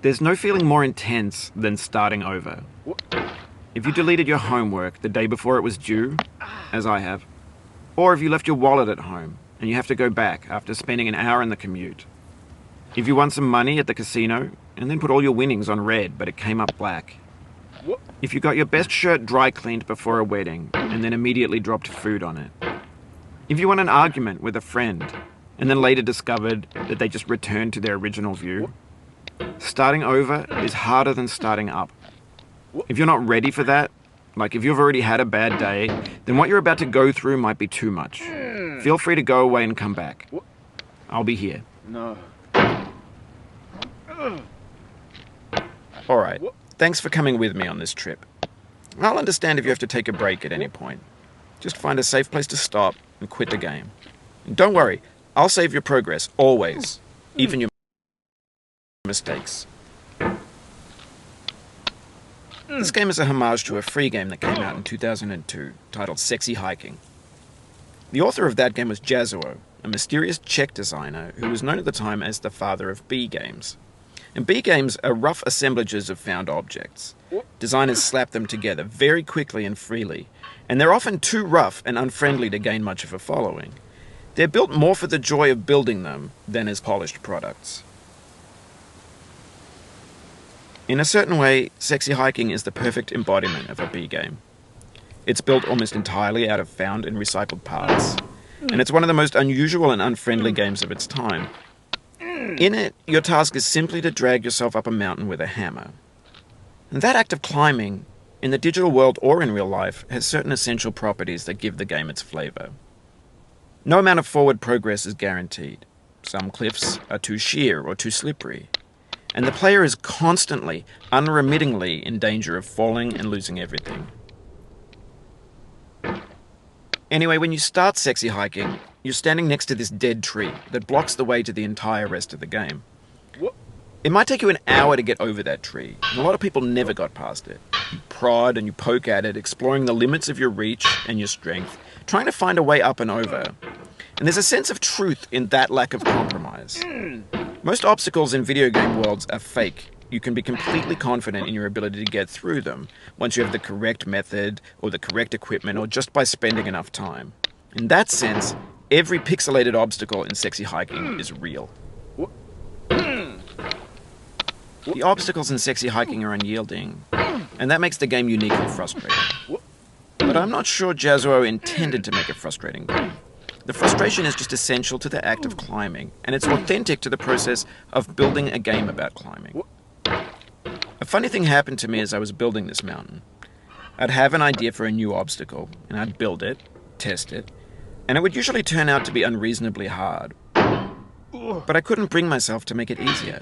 There's no feeling more intense than starting over. If you deleted your homework the day before it was due, as I have, or if you left your wallet at home and you have to go back after spending an hour in the commute. If you won some money at the casino and then put all your winnings on red but it came up black. If you got your best shirt dry cleaned before a wedding and then immediately dropped food on it. If you won an argument with a friend and then later discovered that they just returned to their original view. Starting over is harder than starting up. If you're not ready for that, like if you've already had a bad day, then what you're about to go through might be too much. Feel free to go away and come back. I'll be here. No. Alright, thanks for coming with me on this trip. I'll understand if you have to take a break at any point. Just find a safe place to stop and quit the game. And don't worry, I'll save your progress, always. Even your mistakes. This game is a homage to a free game that came out in 2002, titled Sexy Hiking. The author of that game was Jazuo, a mysterious Czech designer who was known at the time as the father of B games. And B games are rough assemblages of found objects. Designers slap them together very quickly and freely, and they're often too rough and unfriendly to gain much of a following. They're built more for the joy of building them than as polished products. In a certain way, Sexy Hiking is the perfect embodiment of a B game. It's built almost entirely out of found and recycled parts, and it's one of the most unusual and unfriendly games of its time. In it, your task is simply to drag yourself up a mountain with a hammer. And that act of climbing, in the digital world or in real life, has certain essential properties that give the game its flavor. No amount of forward progress is guaranteed. Some cliffs are too sheer or too slippery. And the player is constantly, unremittingly in danger of falling and losing everything. Anyway, when you start Sexy Hiking, you're standing next to this dead tree that blocks the way to the entire rest of the game. It might take you an hour to get over that tree, and a lot of people never got past it. You prod and you poke at it, exploring the limits of your reach and your strength, trying to find a way up and over. And there's a sense of truth in that lack of compromise. Most obstacles in video game worlds are fake. You can be completely confident in your ability to get through them once you have the correct method or the correct equipment or just by spending enough time. In that sense, every pixelated obstacle in Sexy Hiking is real. The obstacles in Sexy Hiking are unyielding, and that makes the game uniquely frustrating. But I'm not sure Jazuo intended to make a frustrating game. The frustration is just essential to the act of climbing, and it's authentic to the process of building a game about climbing. A funny thing happened to me as I was building this mountain. I'd have an idea for a new obstacle, and I'd build it, test it, and it would usually turn out to be unreasonably hard. But I couldn't bring myself to make it easier.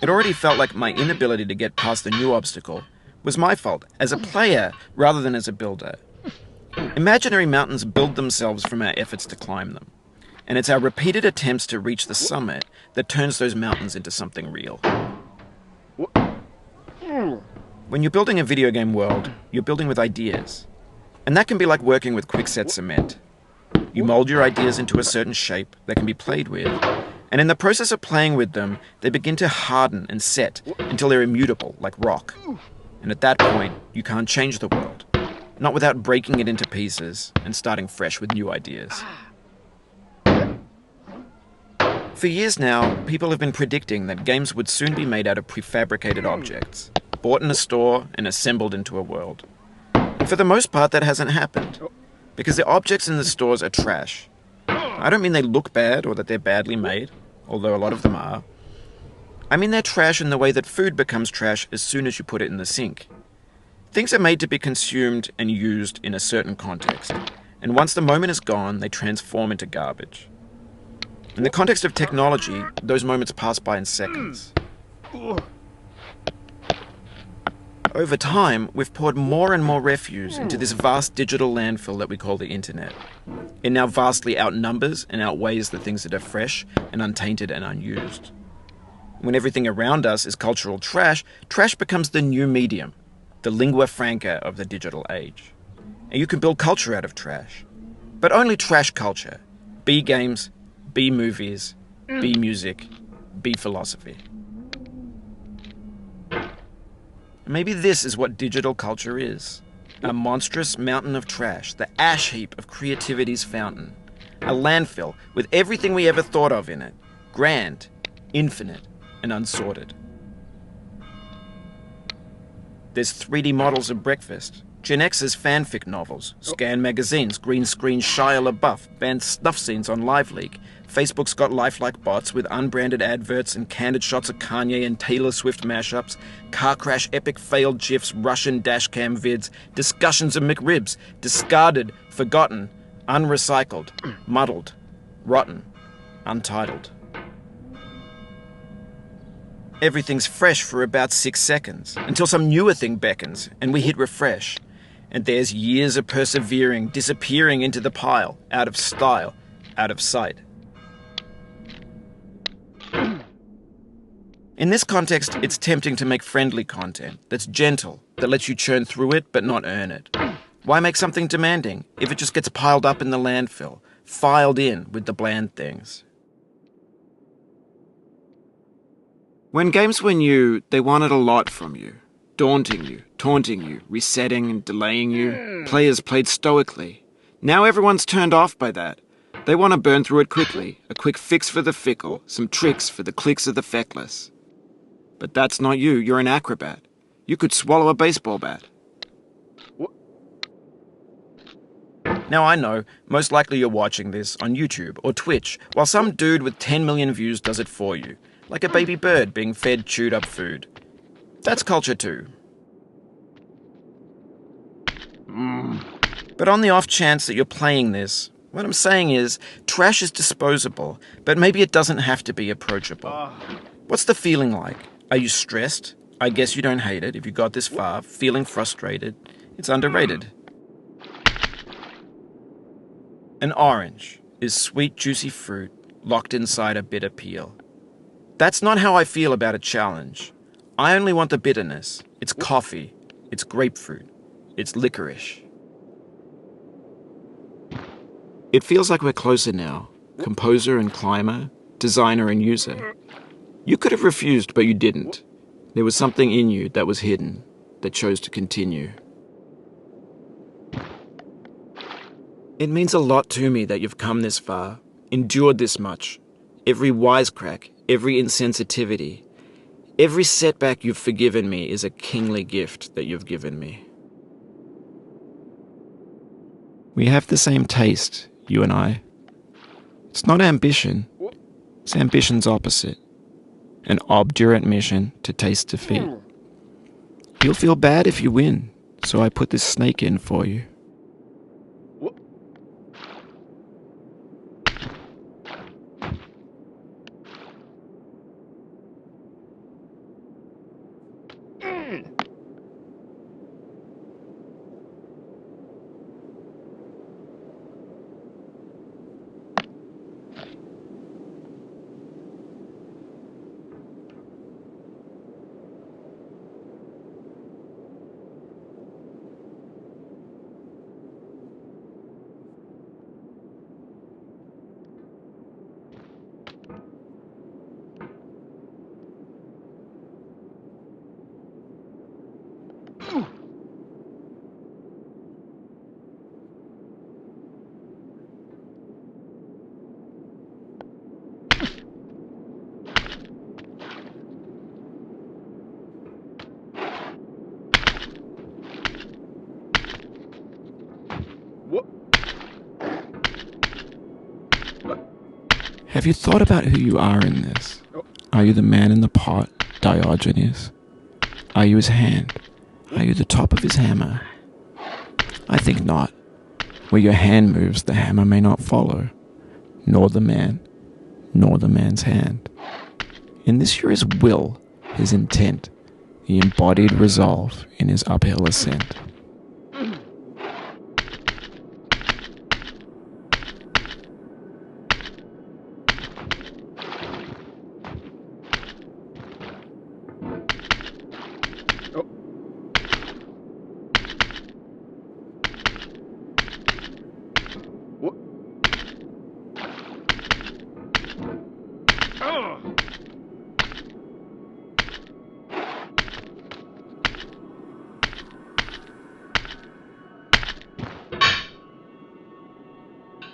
It already felt like my inability to get past the new obstacle was my fault, as a player rather than as a builder. Imaginary mountains build themselves from our efforts to climb them, and it's our repeated attempts to reach the summit that turns those mountains into something real. When you're building a video game world, you're building with ideas, and that can be like working with quickset cement. You mold your ideas into a certain shape that can be played with, and in the process of playing with them, they begin to harden and set until they're immutable, like rock. And at that point, you can't change the world. Not without breaking it into pieces and starting fresh with new ideas. For years now, people have been predicting that games would soon be made out of prefabricated objects, bought in a store and assembled into a world. And for the most part, that hasn't happened, because the objects in the stores are trash. I don't mean they look bad or that they're badly made, although a lot of them are. I mean they're trash in the way that food becomes trash as soon as you put it in the sink. Things are made to be consumed and used in a certain context, and once the moment is gone, they transform into garbage. In the context of technology, those moments pass by in seconds. Over time, we've poured more and more refuse into this vast digital landfill that we call the internet. It now vastly outnumbers and outweighs the things that are fresh and untainted and unused. When everything around us is cultural trash, trash becomes the new medium, the lingua franca of the digital age. And you can build culture out of trash. But only trash culture. B games, B movies, B music, B philosophy. Maybe this is what digital culture is. A monstrous mountain of trash, the ash heap of creativity's fountain. A landfill with everything we ever thought of in it. Grand, infinite, and unsorted. There's 3D models of breakfast, Gen X's fanfic novels, scan magazines, green screen Shia LaBeouf, banned snuff scenes on LiveLeak. Facebook's got lifelike bots with unbranded adverts and candid shots of Kanye and Taylor Swift mashups, car crash epic failed GIFs, Russian dashcam vids, discussions of McRibs, discarded, forgotten, unrecycled, muddled, rotten, untitled. Everything's fresh for about 6 seconds, until some newer thing beckons, and we hit refresh. And there's years of persevering, disappearing into the pile, out of style, out of sight. In this context, it's tempting to make friendly content that's gentle, that lets you churn through it but not earn it. Why make something demanding if it just gets piled up in the landfill, filed in with the bland things? When games were new, they wanted a lot from you. Daunting you, taunting you, resetting and delaying you. Players played stoically. Now everyone's turned off by that. They want to burn through it quickly, a quick fix for the fickle, some tricks for the clicks of the feckless. But that's not you, you're an acrobat. You could swallow a baseball bat. Now I know, most likely you're watching this on YouTube or Twitch, while some dude with 10 million views does it for you, like a baby bird being fed chewed up food. That's culture too. But on the off chance that you're playing this, what I'm saying is, trash is disposable, but maybe it doesn't have to be approachable. What's the feeling like? Are you stressed? I guess you don't hate it if you got this far. Feeling frustrated? It's underrated. An orange is sweet, juicy fruit locked inside a bitter peel. That's not how I feel about a challenge. I only want the bitterness. It's coffee. It's grapefruit. It's licorice. It feels like we're closer now. Composer and climber, designer and user. You could have refused, but you didn't. There was something in you that was hidden, that chose to continue. It means a lot to me that you've come this far, endured this much. Every wisecrack, every insensitivity, every setback you've forgiven me is a kingly gift that you've given me. We have the same taste, you and I. It's not ambition. It's ambition's opposite. An obdurate mission to taste defeat. You'll feel bad if you win, so I put this snake in for you. Have you thought about who you are in this? Are you the man in the pot, Diogenes? Are you his hand? Are you the top of his hammer? I think not. Where your hand moves, the hammer may not follow, nor the man, nor the man's hand. In this you're his will, his intent, the embodied resolve in his uphill ascent.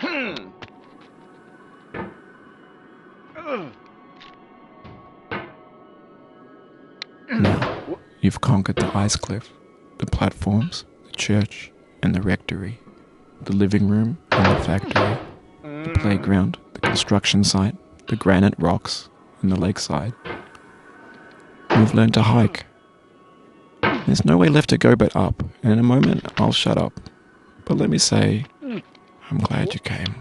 Now, you've conquered the ice cliff, the platforms, the church, and the rectory, the living room and the factory, the playground, the construction site, the granite rocks, and the lakeside. You've learned to hike. There's no way left to go but up, and in a moment I'll shut up. But let me say, I'm glad you came.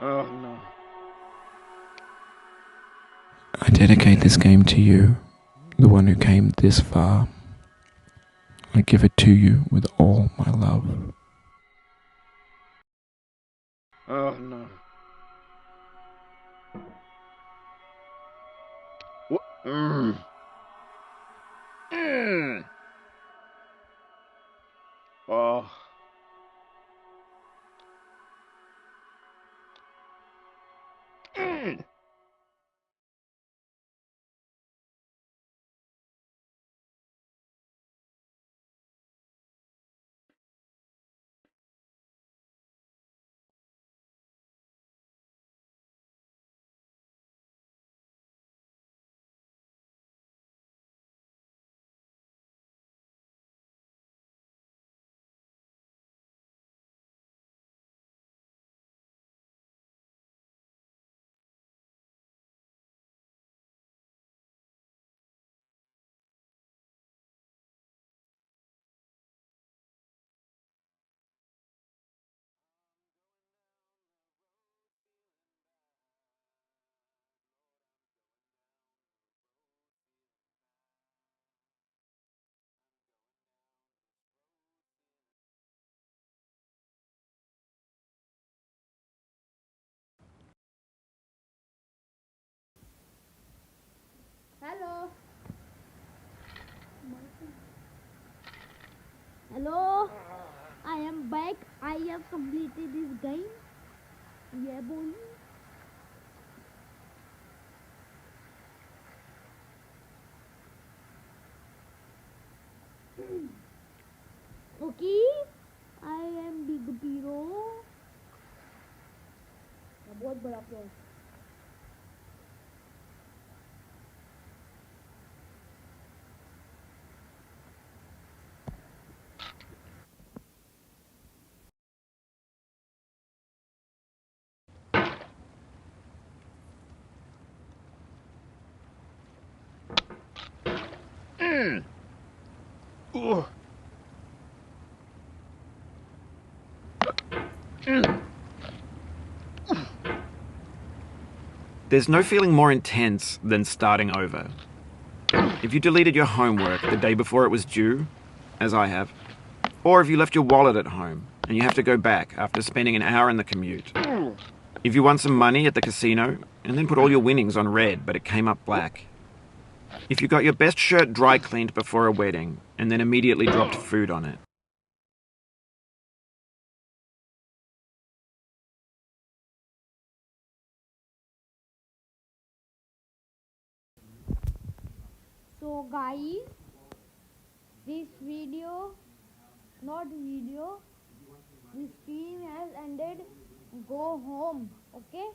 Oh no. I dedicate this game to you, the one who came this far. I give it to you with all my love. Oh no. Oh. Hello. Hello. I am back. I have completed this game. Yeah, boy. Okay. I am Big Piro. बहुत बड़ा plot. There's no feeling more intense than starting over. If you deleted your homework the day before it was due, as I have, or if you left your wallet at home and you have to go back after spending an hour in the commute. If you won some money at the casino and then put all your winnings on red but it came up black. If you got your best shirt dry cleaned before a wedding and then immediately dropped food on it. So guys, this video, not video, this stream has ended. Go home, okay?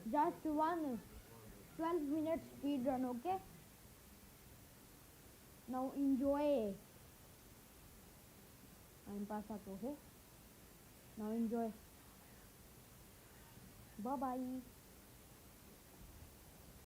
Just one 12-minute speed run, okay? Now enjoy. Time pass aapko hai. Now enjoy. Bye bye.